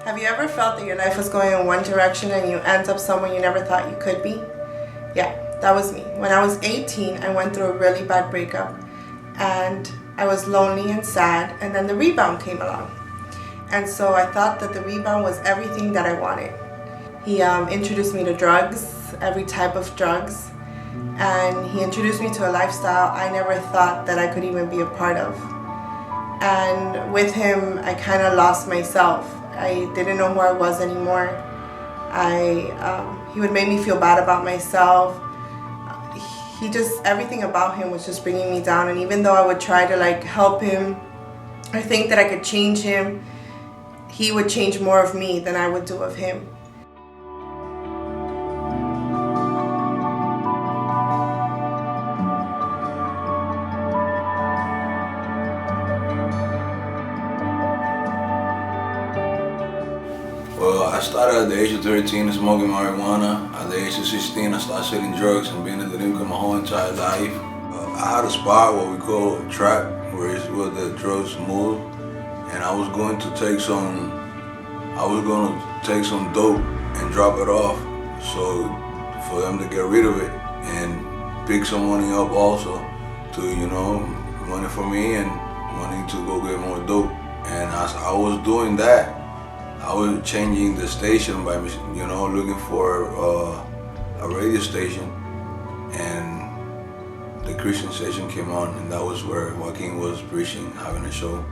Have you ever felt that your life was going in one direction and you end up somewhere you never thought you could be? Yeah, that was me. When I was 18, I went through a really bad breakup and I was lonely and sad, and then the rebound came along. And so I thought that the rebound was everything that I wanted. He introduced me to drugs, every type of drugs, and he introduced me to a lifestyle I never thought that I could even be a part of. And with him, I kind of lost myself. I didn't know who I was anymore. He would make me feel bad about myself. Everything about him was just bringing me down. And even though I would try to help him or think that I could change him, he would change more of me than I would do of him. Well, I started at the age of 13 smoking marijuana. At the age of 16, I started selling drugs and being a delinquent my whole entire life. I had a spot, what we call a trap, where the drugs move, and I was going to take some dope and drop it off, so for them to get rid of it and pick some money up also to, money for me and money to go get more dope. And as I was doing that, I was changing the station by, looking for a radio station, and the Christian station came on, and that was where Joaquin was preaching, having a show.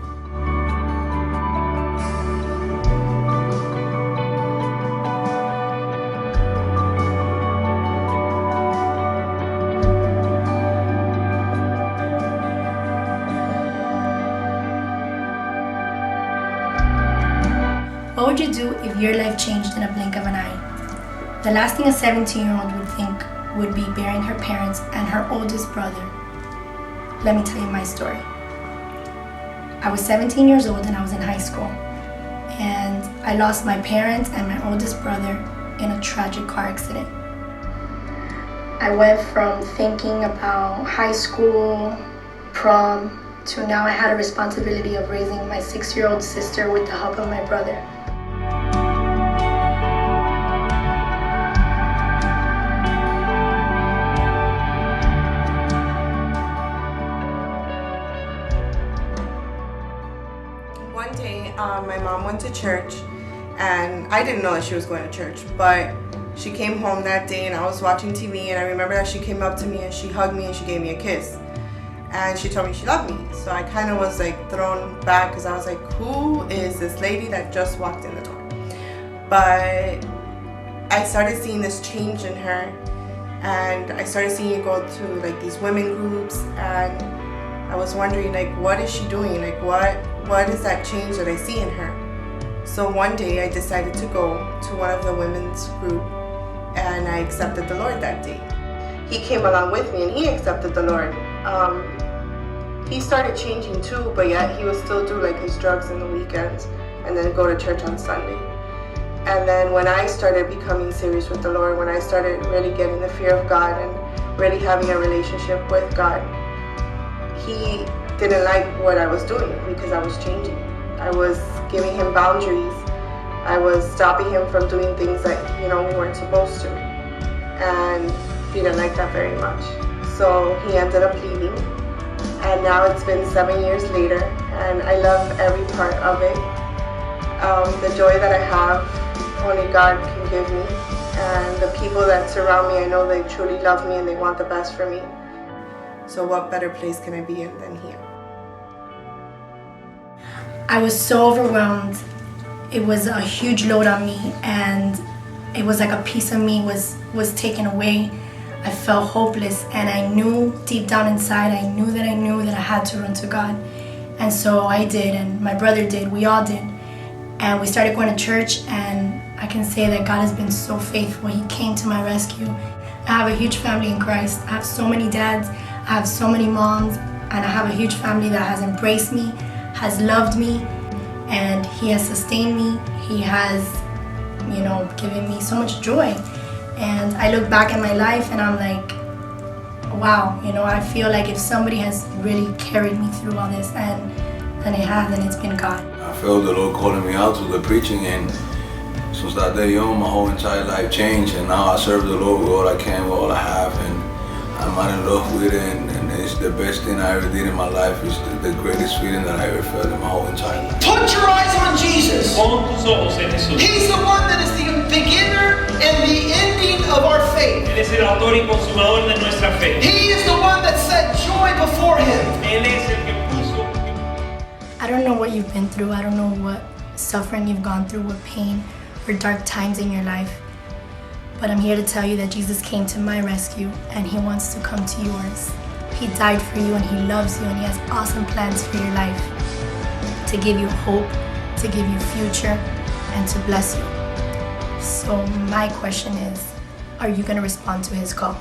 What would you do if your life changed in a blink of an eye? The last thing a 17-year-old would think would be burying her parents and her oldest brother. Let me tell you my story. I was 17 years old and I was in high school. And I lost my parents and my oldest brother in a tragic car accident. I went from thinking about high school, prom, to now I had a responsibility of raising my 6-year-old sister with the help of my brother. One day, my mom went to church, and I didn't know that she was going to church, but she came home that day and I was watching TV, and I remember that she came up to me and she hugged me and she gave me a kiss. And she told me she loved me. So I kind of was thrown back because I was like, who is this lady that just walked in the door? But I started seeing this change in her, and I started seeing her go to these women groups, and I was wondering what is she doing? What is that change that I see in her? So one day I decided to go to one of the women's group, and I accepted the Lord that day. He came along with me and he accepted the Lord. He started changing too, but yet he would still do his drugs in the weekends and then go to church on Sunday. And then when I started becoming serious with the Lord, when I started really getting the fear of God and really having a relationship with God, he didn't like what I was doing because I was changing. I was giving him boundaries. I was stopping him from doing things that, we weren't supposed to. And he didn't like that very much. So he ended up leaving. And now it's been 7 years later, and I love every part of it. The joy that I have, only God can give me. And the people that surround me, I know they truly love me and they want the best for me. So what better place can I be in than here? I was so overwhelmed. It was a huge load on me, and it was like a piece of me was taken away. I felt hopeless, and I knew deep down inside, I knew that I had to run to God. And so I did, and my brother did, we all did. And we started going to church, and I can say that God has been so faithful. He came to my rescue. I have a huge family in Christ. I have so many dads, I have so many moms, and I have a huge family that has embraced me, has loved me, and He has sustained me. He has, given me so much joy. And I look back at my life and I'm like, wow, I feel like if somebody has really carried me through all this, and it has, and it's been God. I felt the Lord calling me out to the preaching, and since that day on, my whole entire life changed, and now I serve the Lord with all I can, with all I have, and I'm in love with it, and it's the best thing I ever did in my life. It's the greatest feeling that I ever felt in my whole entire life. Put your eyes on Jesus. Pon tus ojos en Jesús. He's the one that is the beginner and the ending of our faith. Él es el autor y consumador de nuestra fe. He is the one that set joy before him. Él es el que puso. I don't know what you've been through. I don't know what suffering you've gone through, what pain or dark times in your life. But I'm here to tell you that Jesus came to my rescue and he wants to come to yours. He died for you and he loves you and he has awesome plans for your life. To give you hope, to give you future, and to bless you. So my question is, are you going to respond to his call?